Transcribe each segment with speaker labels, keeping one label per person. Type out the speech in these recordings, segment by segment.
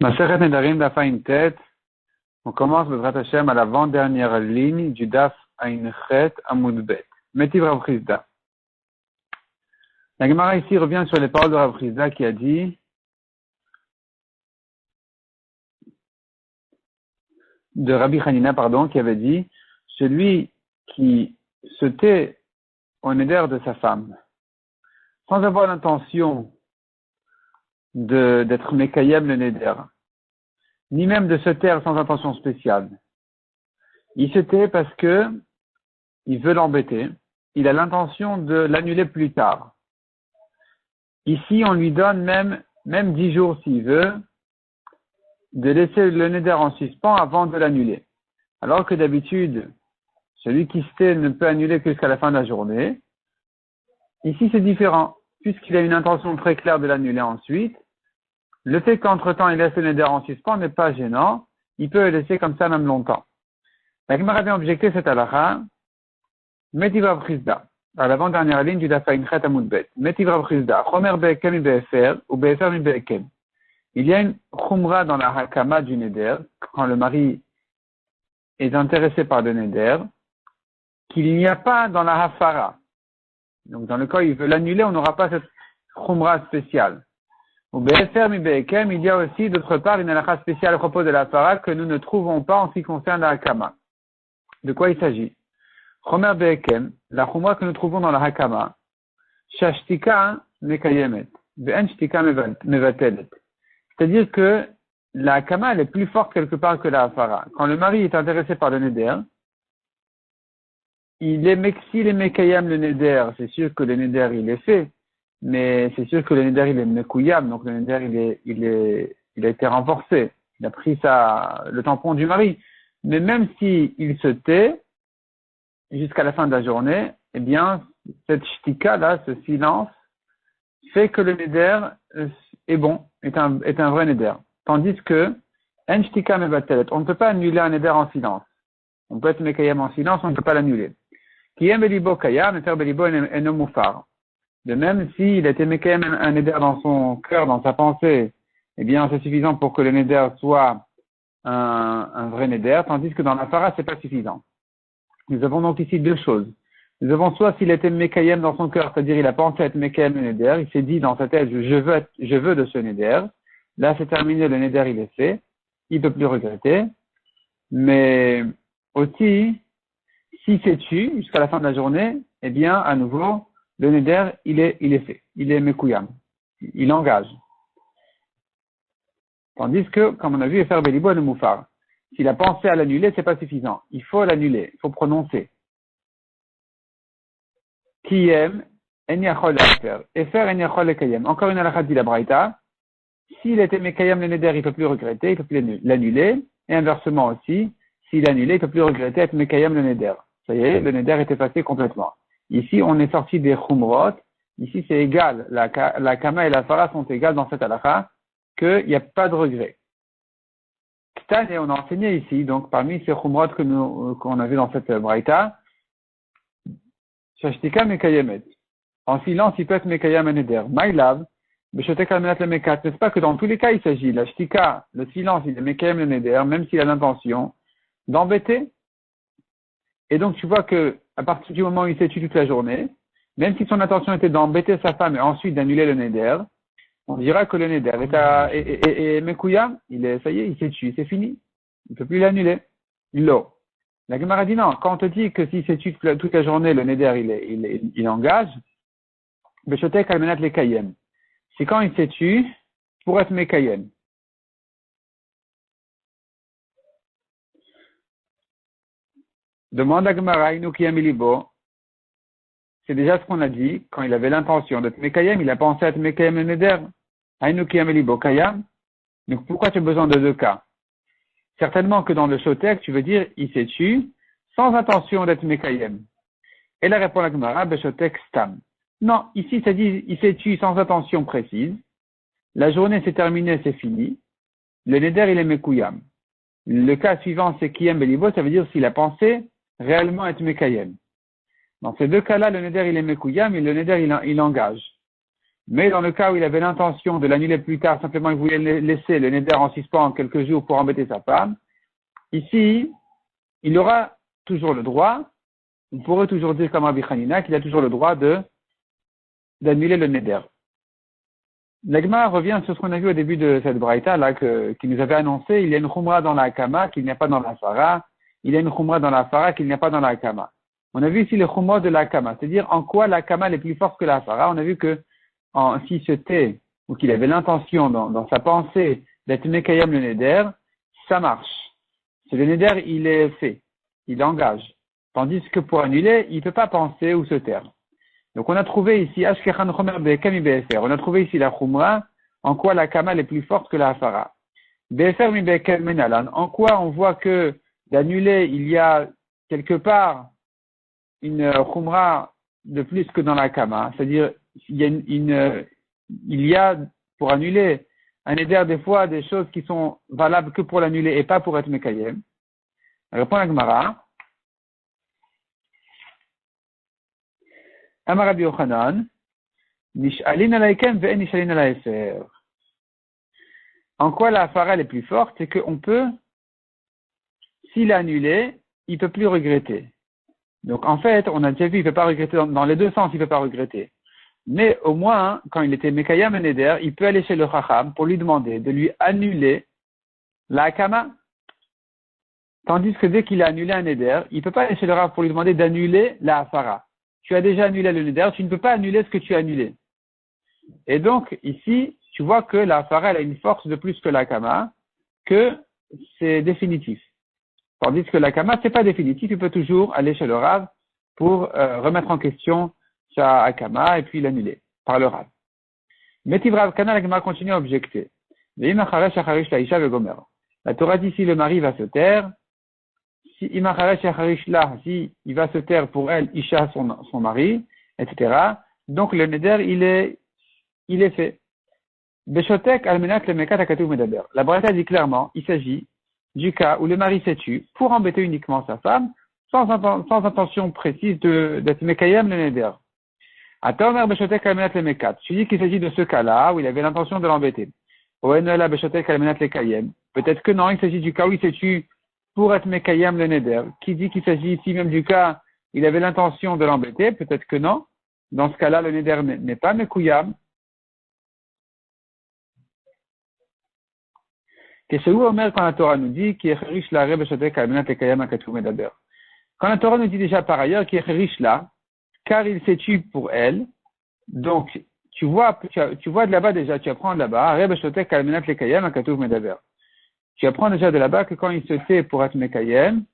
Speaker 1: Masechet Nedarim Daf Ayin Tet. On commence Bezrat Hashem à l'avant-dernière ligne du Daf Ayin Chet Amud Bet. Metiv Rav Chizda. La Gemara ici revient sur les paroles de Rav Chizda qui a dit de Rabbi Hanina, qui avait dit celui qui se tait au neder de sa femme sans avoir l'intention d'être Mekayem le neder, ni même de se taire sans intention spéciale. Il se tait parce que il veut l'embêter. Il a l'intention de l'annuler plus tard. Ici, on lui donne même 10 jours s'il veut, de laisser le neder en suspens avant de l'annuler. Alors que d'habitude, celui qui se tait ne peut annuler que jusqu'à la fin de la journée. Ici, c'est différent. Puisqu'il a une intention très claire de l'annuler ensuite, le fait qu'entre-temps, il laisse le neder en suspens n'est pas gênant. Il peut le laisser comme ça même longtemps. La Gemara avait objecté cette halakha, Metiv Rav Chizda, à l'avant-dernière ligne du Daf Ayin Chet Amud Bet. Metiv Rav Chizda, Chomer be'ekem mi be'efer, ou be'efer mi be'ekem. Il y a une chumra dans la hakama du neder, quand le mari est intéressé par le neder, qu'il n'y a pas dans la hafara. Donc, dans le cas où il veut l'annuler, on n'aura pas cette chumra spéciale. Au be'efer mi be'ekem, il y a aussi, d'autre part, une halakha spéciale à propos de la hafara que nous ne trouvons pas en ce qui concerne la hakama. De quoi il s'agit? Chomer be'ekem, la chumra que nous trouvons dans la hakama, shashtika mekayemet, ve'en shtika mevatelet. C'est-à-dire que la hakama, elle est plus forte quelque part que la hafara. Quand le mari est intéressé par le neder, s'il est mekayem le neder, c'est sûr que le neder il est fait, mais c'est sûr que le neder il est mekuyam, donc le neder il a été renforcé. Il a pris le tampon du mari. Mais même s'il se tait, jusqu'à la fin de la journée, eh bien, cette shtika là, ce silence, fait que le neder est bon, est un vrai neder. Tandis que, en shtika mevatelet, on ne peut pas annuler un neder en silence. On peut être mekayem en silence, on ne peut pas l'annuler. Kiyem belibo kayam, efer belibo eno mufar. De même, s'il était mekayem un neder dans son cœur, dans sa pensée, eh bien, c'est suffisant pour que le neder soit un vrai neder, tandis que dans la fara, c'est pas suffisant. Nous avons donc ici deux choses. Nous avons soit s'il était mekayem dans son cœur, c'est-à-dire il a pensé être mekayem le neder, il s'est dit dans sa tête, je veux de ce neder. Là, c'est terminé, le neder il est fait. Il peut plus regretter. Mais aussi, s'il s'est tué jusqu'à la fin de la journée, eh bien, à nouveau, le neder, il est fait. Il est mekuyam. Il engage. Tandis que, comme on a vu, faire belibo le moufar. S'il a pensé à l'annuler, c'est pas suffisant. Il faut l'annuler. Il faut prononcer. Kiyem, en yachol efer. Efer, en yachol ekayem. Encore une halakha dit la braïta. S'il était mekayem le neder, il peut plus regretter, il peut plus l'annuler. Et inversement aussi, s'il annulait, il peut plus regretter être mekayem le neder. Ça y est, le neder est effacé complètement. Ici, on est sorti des chumrot. Ici, c'est égal. La kama et la fara sont égales dans cette halakha, qu'il n'y a pas de regret. Et on a enseigné ici, donc parmi ces chumrot qu'on a vu dans cette braïta, shashtika mekayemet. En silence, il peut être mekayem un neder. Maïlav, beshotek almenat le mekat. N'est-ce pas que dans tous les cas, il s'agit, la shtika, le silence, il est mekayem le neder, même s'il a l'intention d'embêter. Et donc, tu vois que, à partir du moment où il s'est tué toute la journée, même si son intention était d'embêter sa femme et ensuite d'annuler le neder, on dira que le neder est mekuyam, ça y est, il s'est tué, c'est fini. Il ne peut plus l'annuler. L'eau. La Gemara dit non, quand on te dit que s'il s'est tué toute la journée, le neder, il engage, beshotek almenat le kayem. C'est quand il s'est tué pour être mekayem. Demande à Gemara, inu kiyam libo. C'est déjà ce qu'on a dit, quand il avait l'intention d'être mekayem, il a pensé à être mekayem le neder. Inu kiyam libo kayam. Donc pourquoi tu as besoin de deux cas? Certainement que dans le shotek, tu veux dire, il s'est tué sans intention d'être mekayem. Et là répond la Gemara, beshotek stam. Non, ici ça dit, il s'est tué sans intention précise. La journée s'est terminée, c'est fini. Le neder, il est mekuyam. Le cas suivant, c'est kiyam belibo, ça veut dire s'il a pensé réellement être mekayem. Dans ces deux cas-là, le neder, il est mekuyam et le neder, il engage. Mais dans le cas où il avait l'intention de l'annuler plus tard, simplement il voulait laisser le neder en suspens quelques jours pour embêter sa femme, ici, il aura toujours le droit, on pourrait toujours dire comme Rabbi Hanina qu'il a toujours le droit d'annuler le neder. L'Agma revient sur ce qu'on a vu au début de cette braïta là qui nous avait annoncé, il y a une khumra dans la Hakama qu'il n'y a pas dans la Fara, il y a une khumra dans la Fara qu'il n'y a pas dans la Hakama. On a vu ici le khumra de la Hakama, c'est-à-dire en quoi la Hakama est plus forte que la Fara. On a vu que s'il se tait ou qu'il avait l'intention dans sa pensée d'être Mekayam le neder, ça marche. C'est le neder, il est fait, il engage. Tandis que pour annuler, il ne peut pas penser ou se taire. Donc on a trouvé ici, on a trouvé ici la Khumra, en quoi la Kama est plus forte que la Hafara. En quoi on voit que d'annuler, il y a quelque part une Khumra de plus que dans la Kama. C'est-à-dire, il y a pour annuler un éder des fois des choses qui sont valables que pour l'annuler et pas pour être Mekayem. Répond la Gemara. Amar Rabbi Yochanan, Nish'alin alaykem ve'en nish'alin alayfer. En quoi la Hafara est plus forte, c'est qu'on peut, s'il a annulé, il ne peut plus regretter. Donc en fait, on a déjà vu, il ne peut pas regretter dans les deux sens, il ne peut pas regretter. Mais au moins, quand il était Mekayam et Neder, il peut aller chez le Chacham pour lui demander de lui annuler la Hakama. Tandis que dès qu'il a annulé un Neder, il ne peut pas aller chez le Rav pour lui demander d'annuler la Hafara. Tu as déjà annulé le neder, tu ne peux pas annuler ce que tu as annulé. Et donc, ici, tu vois que la Hafara, elle a une force de plus que la Kama, que c'est définitif. Tandis que la Kama, c'est pas définitif, tu peux toujours aller chez le Rav pour remettre en question sa Hakama et puis l'annuler par le Rav. Mais Tivrav Kana, la Kama continue à objecter. La Torah dit si le mari va se taire, si il va se taire pour elle, Isha, son mari, etc. Donc le neder, il est fait. Beshotek almenat le mekat akatu medaber. La Braïta dit clairement, il s'agit du cas où le mari s'est tué pour embêter uniquement sa femme, sans intention précise d'être mekayem le neder. Atomer beshotek almenat le mekat. Tu dis qu'il s'agit de ce cas-là où il avait l'intention de l'embêter. Oenoela beshotek almenat le kayem. Peut-être que non, il s'agit du cas où il s'est tué pour être Mekayam le Neder. Qui dit qu'il s'agit ici même du cas, il avait l'intention de l'embêter, peut-être que non. Dans ce cas-là, le Neder n'est pas Mekuyam. Qu'est-ce que Omer quand la Torah nous dit qu'il est riche la Rebeshotek Almenat Ekayam Akatu Medaber. Quand la Torah nous dit déjà par ailleurs qu'il est riche là, car il s'est tué pour elle, donc tu vois de là-bas déjà, tu apprends de là-bas, Rebeshotek Almenat Ekayam Akatu Medaber. Tu apprends déjà de là-bas que quand il se tait pour être Mekayem,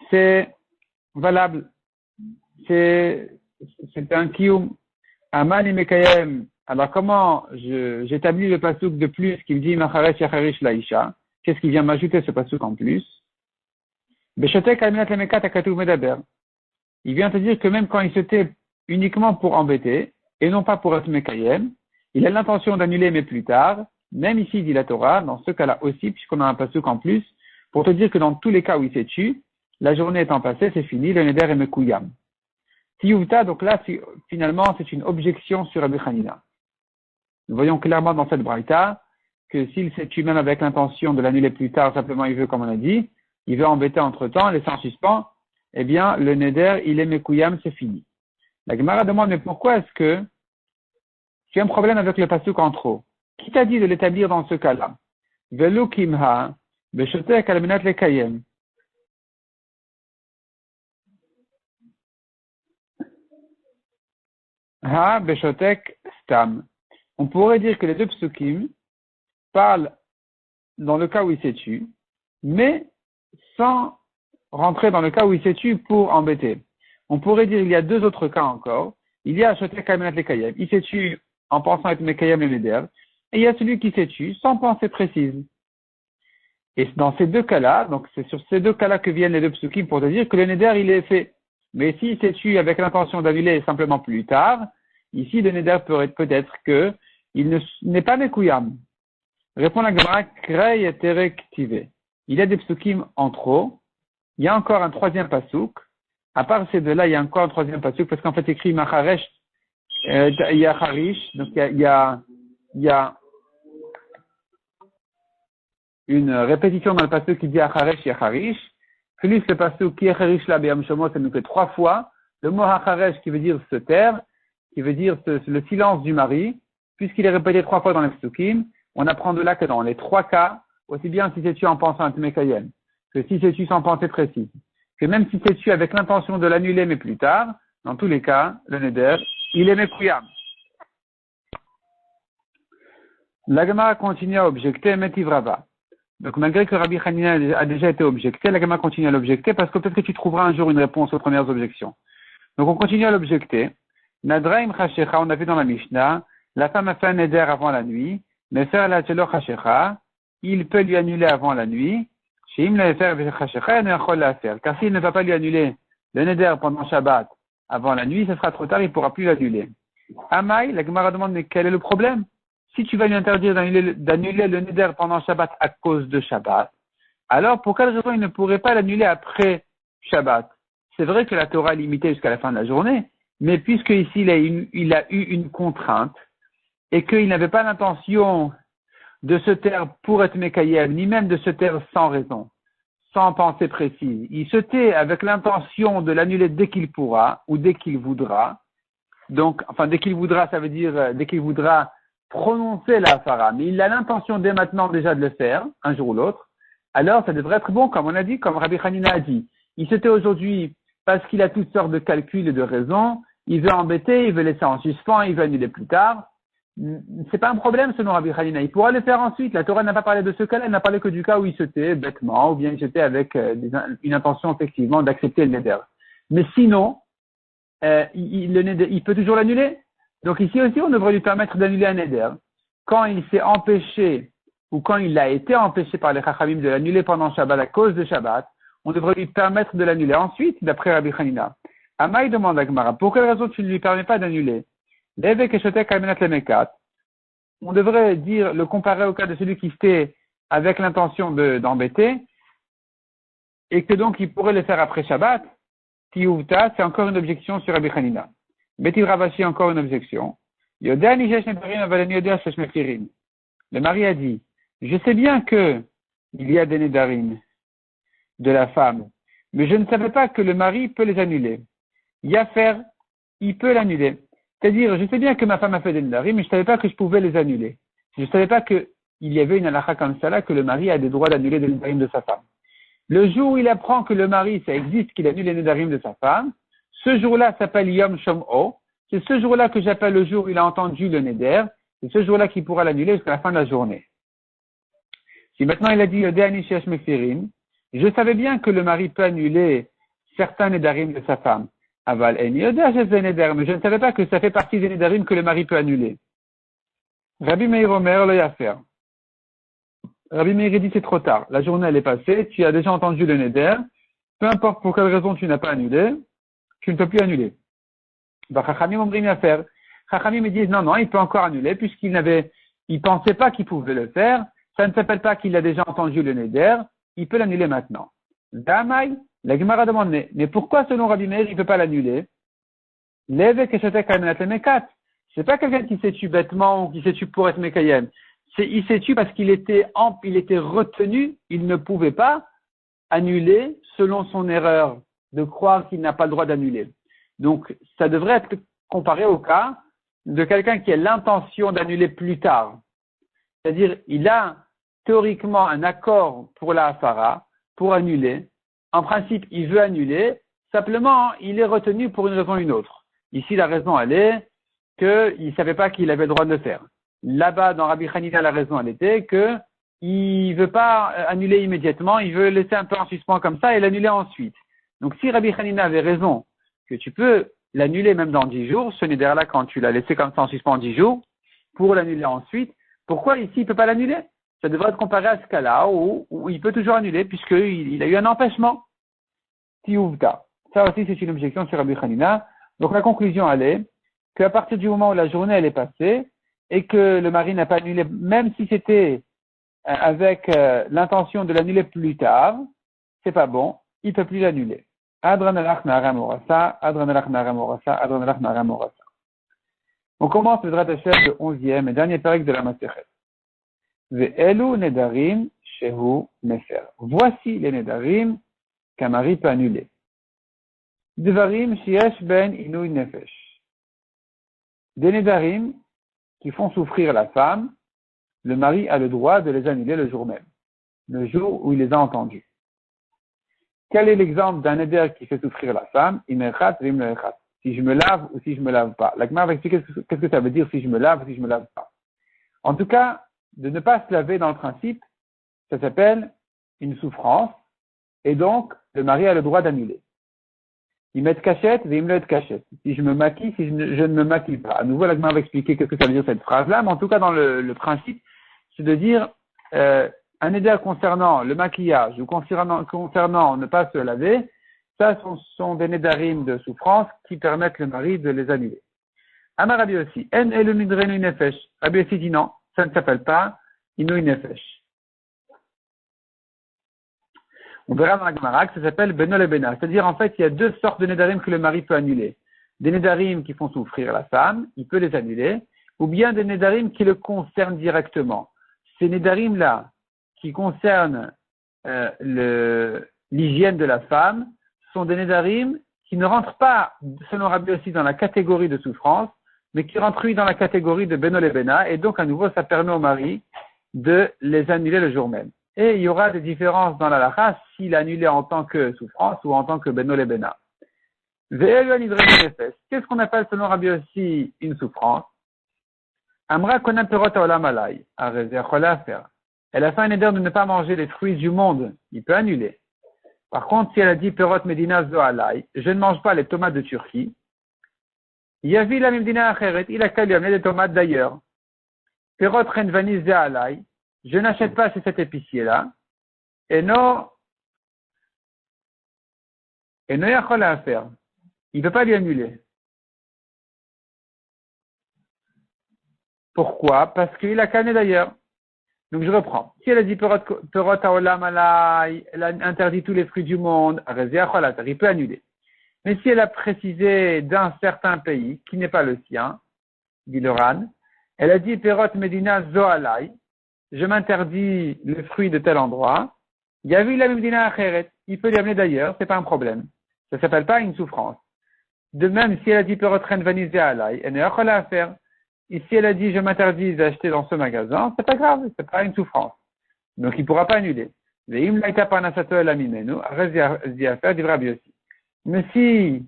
Speaker 1: c'est valable. C'est un kiyum. Aman Mekayem. Alors comment j'établis le pasouk de plus qui me dit Macharesh Yacharish Laisha? Qu'est-ce qui vient m'ajouter ce pasouk en plus? Beshotek Almenat Lemekat Akatu Medaber. Il vient te dire que même quand il se tait uniquement pour embêter, et non pas pour être Mekayem, il a l'intention d'annuler mais plus tard. Même ici, dit la Torah, dans ce cas-là aussi, puisqu'on a un pasuk en plus, pour te dire que dans tous les cas où il s'est tué, la journée étant passée, c'est fini, le neder est mekuyam. Tiyuvta, donc là, finalement, c'est une objection sur Rabbi Hanina. Nous voyons clairement dans cette braïta que s'il s'est tué même avec l'intention de l'annuler plus tard, simplement il veut, comme on a dit, il veut embêter entre-temps, laisser en suspens, eh bien, le neder, il est mekuyam, c'est fini. La Gemara demande, mais pourquoi est-ce que tu as un problème avec le pasuk en trop? Qui t'a dit de l'établir dans ce cas-là? Velo kimha, beshotek almenat lekayem. Ha, beshotek stam. On pourrait dire que les deux psukim parlent dans le cas où il s'est tué, mais sans rentrer dans le cas où il s'est tué pour embêter. On pourrait dire qu'il y a deux autres cas encore. Il y a beshotek almenat lekayem. Il s'est tué en pensant être mekayem le neder. Et il y a celui qui s'est tué sans pensée précise. Et dans ces deux cas-là, donc c'est sur ces deux cas-là que viennent les deux psukim pour te dire que le neder, il est fait. Mais s'il s'est tué avec l'intention d'annuler simplement plus tard, ici le neder peut-être que il n'est pas mekuyam. Répond la Gemara, krei et terektive. Il y a des psukim en trop. Il y a encore un troisième pasuk. À part ces deux-là, il y a encore un troisième pasuk parce qu'en fait, écrit macharesh Il y a Harish, donc il y a une répétition dans le passage qui dit Acharesh Yacharish. Plus le passage qui Yacharish là, Beyam Shomot, ça nous fait 3 fois. Le mot Acharesh qui veut dire se taire, qui veut dire le silence du mari, puisqu'il est répété 3 fois dans les psukim, on apprend de là que dans les 3 cas, aussi bien si c'est tu en pensant à Tmekayem, que si c'est tu sans pensée précise, que même si c'est tu avec l'intention de l'annuler mais plus tard, dans tous les cas, le Neder, il est Mekuyam. La Gemara continue à objecter Metivrava. Donc, malgré que Rabbi Hanina a déjà été objecté, la Gemara continue à l'objecter parce que peut-être que tu trouveras un jour une réponse aux premières objections. Donc, on continue à l'objecter. Nadraim Chashecha, on a vu dans la Mishnah, la femme a fait un neder avant la nuit, mais faire la Tchelo Chashecha, il peut lui annuler avant la nuit. Shim la faire Chashecha, ne chol la faire. Car s'il ne va pas lui annuler le neder pendant Shabbat avant la nuit, ce sera trop tard, il ne pourra plus l'annuler. Amaï, la Gemara demande, mais quel est le problème? Si tu vas lui interdire d'annuler le neder pendant Shabbat à cause de Shabbat, alors pour quelle raison il ne pourrait pas l'annuler après Shabbat? C'est vrai que la Torah est limitée jusqu'à la fin de la journée, mais puisque ici il a eu une contrainte et qu'il n'avait pas l'intention de se taire pour être Mekayem, ni même de se taire sans raison, sans pensée précise, il se tait avec l'intention de l'annuler dès qu'il pourra ou dès qu'il voudra. Donc, enfin, dès qu'il voudra, ça veut dire dès qu'il voudra prononcer la hafara, mais il a l'intention dès maintenant déjà de le faire, un jour ou l'autre, alors ça devrait être bon, comme on a dit, comme Rabbi Hanina a dit. Il se tait aujourd'hui parce qu'il a toutes sortes de calculs et de raisons, il veut embêter, il veut laisser en suspens, il veut annuler plus tard. C'est pas un problème selon Rabbi Hanina, il pourra le faire ensuite. La Torah n'a pas parlé de ce cas-là, elle n'a parlé que du cas où il se tait bêtement, ou bien il se tait avec une intention effectivement d'accepter le neder. Mais sinon, il peut toujours l'annuler. Donc ici aussi, on devrait lui permettre d'annuler un neder. Quand il s'est empêché, ou quand il a été empêché par les Chachamim de l'annuler pendant Shabbat à cause de Shabbat, on devrait lui permettre de l'annuler ensuite, d'après Rabbi Hanina. Amaï demande à Gemara, pour quelle raison tu ne lui permets pas d'annuler? On devrait dire, le comparer au cas de celui qui fait avec l'intention d'embêter, et que donc il pourrait le faire après Shabbat. Tiouvta, c'est encore une objection sur Rabbi Hanina. Beti Ravashi, encore une objection. Le mari a dit, je sais bien que il y a des nedarim de la femme, mais je ne savais pas que le mari peut les annuler. Yafer, il peut l'annuler. C'est-à-dire, je sais bien que ma femme a fait des nedarim, mais je ne savais pas que je pouvais les annuler. Je ne savais pas qu'il y avait une halakha comme ça là, que le mari a des droits d'annuler des nedarim de sa femme. Le jour où il apprend que le mari, ça existe, qu'il annule les nedarim de sa femme, ce jour-là s'appelle Yom Shom'o. C'est ce jour-là que j'appelle le jour où il a entendu le neder. C'est ce jour-là qu'il pourra l'annuler jusqu'à la fin de la journée. Si maintenant il a dit je savais bien que le mari peut annuler certains nedarim de sa femme. Aval neder, mais je ne savais pas que ça fait partie des nedarim que le mari peut annuler. Rabbi Meir Omer, le yafer. Rabbi Meir dit c'est trop tard. La journée elle est passée, tu as déjà entendu le neder. Peu importe pour quelle raison tu n'as pas annulé, tu ne peux plus annuler. Chachamim omrim yafer. Chachamim me disent non, il peut encore annuler il pensait pas qu'il pouvait le faire. Ça ne s'appelle pas qu'il a déjà entendu le neder. Il peut l'annuler maintenant. Damai, la Gemara demande, mais pourquoi selon Rabbi Meir il peut pas l'annuler? C'est pas quelqu'un qui s'est tué bêtement ou qui s'est tué pour être Mekayem. Il s'est tué parce qu'il était retenu, il ne pouvait pas annuler selon son erreur de croire qu'il n'a pas le droit d'annuler. Donc, ça devrait être comparé au cas de quelqu'un qui a l'intention d'annuler plus tard. C'est-à-dire, il a théoriquement un accord pour la hafara, pour annuler. En principe, il veut annuler. Simplement, il est retenu pour une raison ou une autre. Ici, la raison, elle est qu'il ne savait pas qu'il avait le droit de le faire. Là-bas, dans Rabbi Hanina, la raison, elle était qu'il ne veut pas annuler immédiatement, il veut laisser un peu en suspens comme ça et l'annuler ensuite. Donc, si Rabbi Hanina avait raison que tu peux l'annuler même dans 10 jours, ce neder-là, quand tu l'as laissé comme ça en suspens 10 jours, pour l'annuler ensuite, pourquoi ici il ne peut pas l'annuler? Ça devrait être comparé à ce cas-là où il peut toujours annuler puisqu'il a eu un empêchement. Tiouvta. Ça aussi, c'est une objection sur Rabbi Hanina. Donc, la conclusion, elle est qu'à partir du moment où la journée, elle est passée et que le mari n'a pas annulé, même si c'était avec l'intention de l'annuler plus tard, c'est pas bon, il ne peut plus l'annuler. Adranalach Nahara Morasa, Adranalach Nahara Morasa, Adranalach Nahara Morasa. On commence le Drat Hashem, le 11e et dernier période de la Masechet. Ve'elu nedarim shehu mefer. Voici les nedarim qu'un mari peut annuler. Devarim sheyesh ben inouï nefesh. Des nedarim qui font souffrir la femme, le mari a le droit de les annuler le jour même, le jour où il les a entendus. Quel est l'exemple d'un neder qui fait souffrir la femme? Imerchat vim leechat. Si je me lave ou si je me lave pas. La Gemara va expliquer qu'est-ce que ça veut dire si je me lave ou si je me lave pas. En tout cas, de ne pas se laver dans le principe, ça s'appelle une souffrance, et donc le mari a le droit d'annuler. Il met cachette, il me met cachette. Si je me maquille, si je ne me maquille pas. À nouveau, la Gemara va expliquer qu'est-ce que ça veut dire cette phrase-là, mais en tout cas, dans le principe, c'est de dire un éder concernant le maquillage ou concernant ne pas se laver, ça sont des nédarim de souffrance qui permettent le mari de les annuler. Amar Rabbi aussi, en elu nidrenu nefesh. Rabbi aussi dit non, ça ne s'appelle pas inouï nefesh. On verra dans la Gemara que ça s'appelle benol et bena. C'est-à-dire, en fait, il y a deux sortes de nédarim que le mari peut annuler. Des nédarim qui font souffrir la femme, il peut les annuler, ou bien des nédarim qui le concernent directement. Ces nédarim-là, qui concernent l'hygiène de la femme, sont des nédarim qui ne rentrent pas, selon Rabbi aussi, dans la catégorie de souffrance, mais qui rentrent, oui, dans la catégorie de benol et bena, et donc, à nouveau, ça permet au mari de les annuler le jour même. Et il y aura des différences dans la lacha s'il est annulé en tant que souffrance ou en tant que benol et bena. Qu'est-ce qu'on appelle selon Rabbi aussi une souffrance? Amra kona perot haolam alay. Elle a fait un éder de ne pas manger les fruits du monde. Il peut annuler. Par contre, si elle a dit perot medina zo alay, je ne mange pas les tomates de Turquie, yavi la medina acheret, il a qu'à lui amener des tomates d'ailleurs. Perot renvani zo alay, je n'achète pas chez cet épicier-là, et non yachol à faire. Il ne peut pas lui annuler. Pourquoi? Parce qu'il a canné d'ailleurs. Donc je reprends. Si elle a dit perot haolam alay, elle a interdit tous les fruits du monde, il peut annuler. Mais si elle a précisé d'un certain pays, qui n'est pas le sien, dit le Ran, elle a dit perot medina zo alay, je m'interdis le fruit de tel endroit, il y a vu la medina acheret, il peut lui amener d'ailleurs, c'est pas un problème. Ça s'appelle pas une souffrance. De même, si elle a dit perot renvani zo alay, elle n'a rien à faire. Et si elle a dit je m'interdis d'acheter dans ce magasin, c'est pas grave, c'est pas une souffrance. Donc il pourra pas annuler. Mais si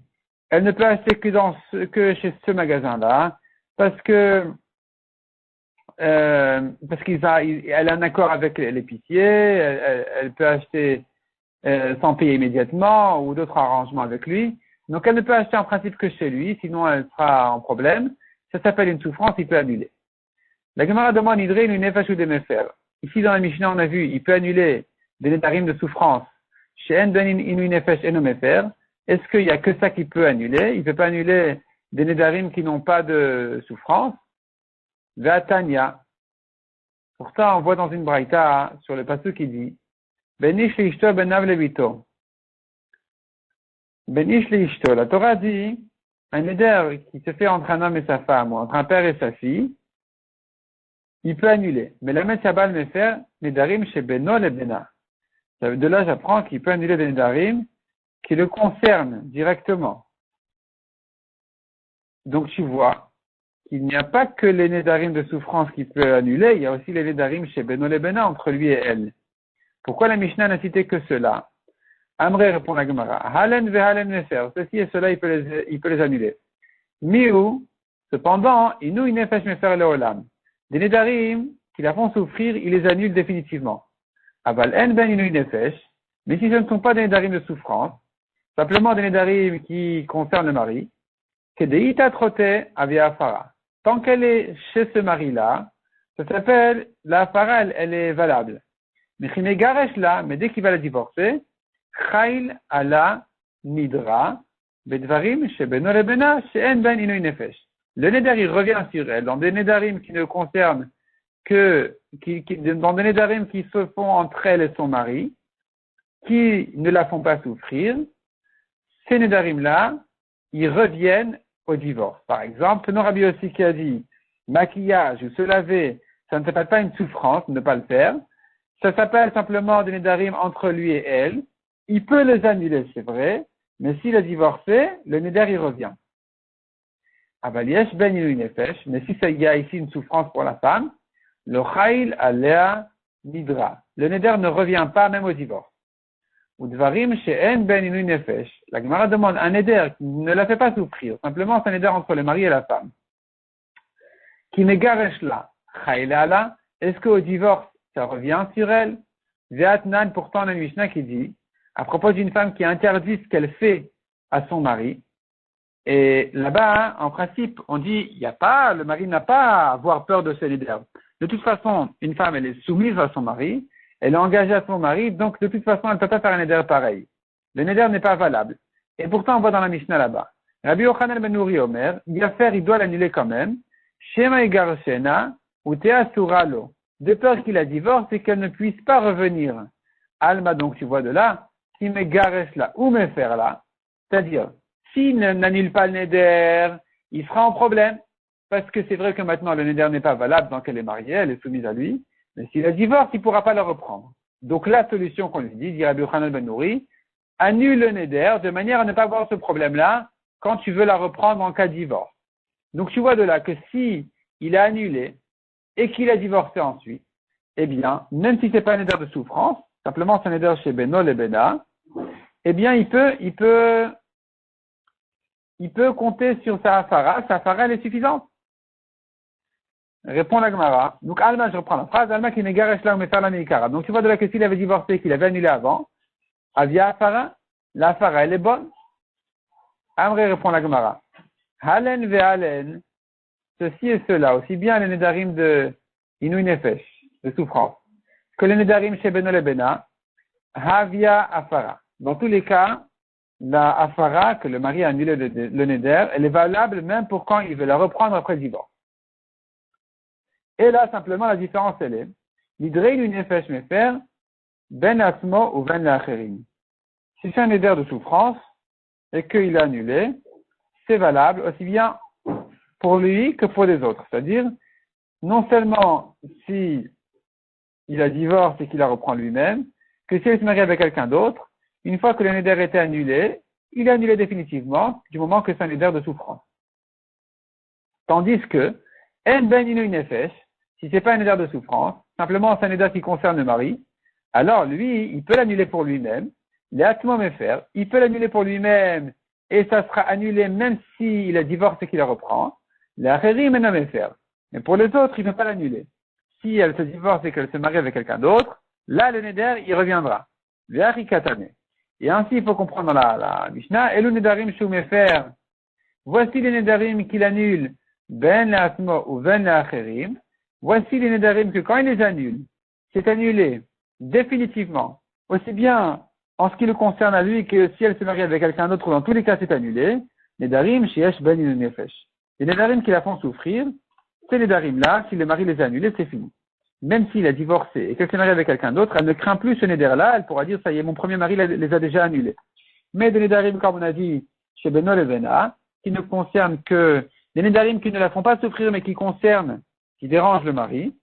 Speaker 1: elle ne peut acheter que chez ce magasin-là, parce qu'elle a un accord avec l'épicier, elle peut acheter sans payer immédiatement ou d'autres arrangements avec lui. Donc elle ne peut acheter en principe que chez lui, sinon elle sera en problème. Ça s'appelle une souffrance, il peut annuler. La Gemara demande nidre une nefesh ou des mefer. Ici dans la Mishnah, on a vu, il peut annuler des nédarim de souffrance. Chez en ben inouï nefesh et no mefer. Est-ce qu'il n'y a que ça qui peut annuler? Il ne peut pas annuler des nédarim qui n'ont pas de souffrance. Vatania. Pourtant, on voit dans une braïta, sur le passage qui dit, Benish leishto benav levito. Benish leishto. La Torah dit, un néder qui se fait entre un homme et sa femme, ou entre un père et sa fille, il peut annuler. Mais la Metsabal me faire nédarim chez Benol et Bena. De là, j'apprends qu'il peut annuler des nédarim qui le concernent directement. Donc, tu vois qu'il n'y a pas que les nédarim de souffrance qui peut annuler, il y a aussi les nédarim chez Benol et Bena entre lui et elle. Pourquoi la Mishnah n'a cité que cela? Amré répond la Gemara. Halen ve halen mefer. Ceci et cela, il peut les annuler. Miou, cependant, inouï nefesh mefer leolam. Des nédarim qui la font souffrir, il les annule définitivement. Aval en ben inouï nefesh. Mais si ce ne sont pas des nédarim de souffrance, simplement des nédarim qui concernent le mari, que des ita troté avia afara. Tant qu'elle est chez ce mari-là, ça s'appelle, la afara, elle est valable. Mais chine garesh là, mais dès qu'il va la divorcer, Chayl ala nidra bedvarim chez Benol et Bena chez en ben inouï nefesh. Le néder il revient sur elle dans des nédarim qui ne concernent dans des nédarim qui se font entre elle et son mari, qui ne la font pas souffrir. Ces nédarim là, ils reviennent au divorce. Par exemple, prenons Rabbi Yossi qui a dit maquillage ou se laver, ça ne s'appelle pas une souffrance de ne pas le faire. Ça s'appelle simplement des nédarim entre lui et elle. Il peut les annuler, c'est vrai, mais s'il a divorcé, le néder il revient. Avaliesh ben ilu nefesh, mais si il y a ici une souffrance pour la femme, le chayil alea nidra. Le néder ne revient pas même au divorce. Udvarim she'en ben ilu nefesh. La Gemara demande un néder qui ne la fait pas souffrir, simplement c'est un néder entre le mari et la femme. Qui megaresh la, chayil ala, est-ce qu'au divorce, ça revient sur elle? Ve'atnan, pourtant, on a une Mishnah qui dit, à propos d'une femme qui interdit ce qu'elle fait à son mari, et là-bas, en principe, on dit, le mari n'a pas à avoir peur de ce néder. De toute façon, une femme, elle est soumise à son mari, elle est engagée à son mari, donc de toute façon, elle ne peut pas faire un néder pareil. Le néder n'est pas valable. Et pourtant, on voit dans la Mishnah là-bas. Rabbi Yochanan ben Nouri Omer, il doit l'annuler quand même. Shema Egarshena, ou Tea Suralo. De peur qu'il la divorce et qu'elle ne puisse pas revenir. Alma, donc tu vois de là, si me garesh là, ou me faire là, c'est-à-dire, s'il n'annule pas le néder, il sera en problème. Parce que c'est vrai que maintenant le néder n'est pas valable tant qu'elle est mariée, elle est soumise à lui. Mais s'il la divorce, il ne pourra pas la reprendre. Donc la solution qu'on lui dit Rabbi Yochanan ben Nouri, annule le néder de manière à ne pas avoir ce problème-là quand tu veux la reprendre en cas de divorce. Donc tu vois de là que si il a annulé et qu'il a divorcé ensuite, eh bien, même si c'est pas un néder de souffrance, simplement c'est un néder chez Benol et Bena, eh bien il peut compter sur sa hafara elle est suffisante. Répond la Gemara. Donc, Alma, je reprends la phrase. Alma qui n'égaresh là ou me faire la meikara. Donc, tu vois de là que s'il avait divorcé, qu'il avait annulé avant, avia hafara, la hafara, elle est bonne. Amré répond la Gemara. Halen ve halen, ceci et cela, aussi bien les nédarim de inouï nefesh, de souffrance, que les nédarim chez Benol et Bena, havia hafara. Dans tous les cas, la hafara, que le mari a annulé le néder, elle est valable même pour quand il veut la reprendre après le divorce. Et là, simplement, la différence, elle est, l'idrei lui nefesh mefer, ben asmo ou ben l'acherim. Si c'est un néder de souffrance, et qu'il a annulé, c'est valable aussi bien pour lui que pour les autres. C'est-à-dire, non seulement si il a divorcé et qu'il la reprend lui-même, que si il se marie avec quelqu'un d'autre, une fois que le néder était annulé, il est annulé définitivement, du moment que c'est un néder de souffrance. Tandis que, en ben inu nefesh, si c'est pas un néder de souffrance, simplement c'est un néder qui concerne le mari, alors lui, il peut l'annuler pour lui-même, il peut l'annuler pour lui-même, et ça sera annulé même s'il a divorcé et qu'il la reprend. Mais pour les autres, il ne peut pas l'annuler. Si elle se divorce et qu'elle se marie avec quelqu'un d'autre, là, le néder, il reviendra. Et ainsi, il faut comprendre dans la Mishnah, Elu nedarim shu mefer. Voici les nédarim qu'il annule, ben l'asmo ou ben l'acherim. Voici les nédarim que quand il les annule, c'est annulé définitivement, aussi bien en ce qui le concerne à lui que si elle se marie avec quelqu'un d'autre, dans tous les cas c'est annulé. Nédarim sheyesh ben inu nefesh. Les nédarim qui la font souffrir, ces nédarim là, si le mari les a annulés, c'est fini. Même s'il a divorcé et qu'elle s'est mariée avec quelqu'un d'autre, elle ne craint plus ce néder là, elle pourra dire ça y est, mon premier mari les a déjà annulés. Mais des nédarim, comme on a dit chez Benol et Bena, qui ne concernent que des nédarim qui ne la font pas souffrir mais qui dérangent le mari,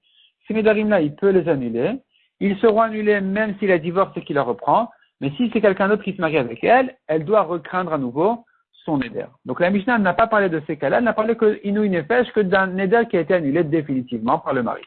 Speaker 1: ces nédarim là, il peut les annuler. Ils seront annulés même s'il a divorcé et qu'il la reprend. Mais si c'est quelqu'un d'autre qui se marie avec elle, elle doit recraindre à nouveau son néder. Donc la Mishnah n'a pas parlé de ces cas-là, elle n'a parlé que inouï nefesh, que d'un néder qui a été annulé définitivement par le mari.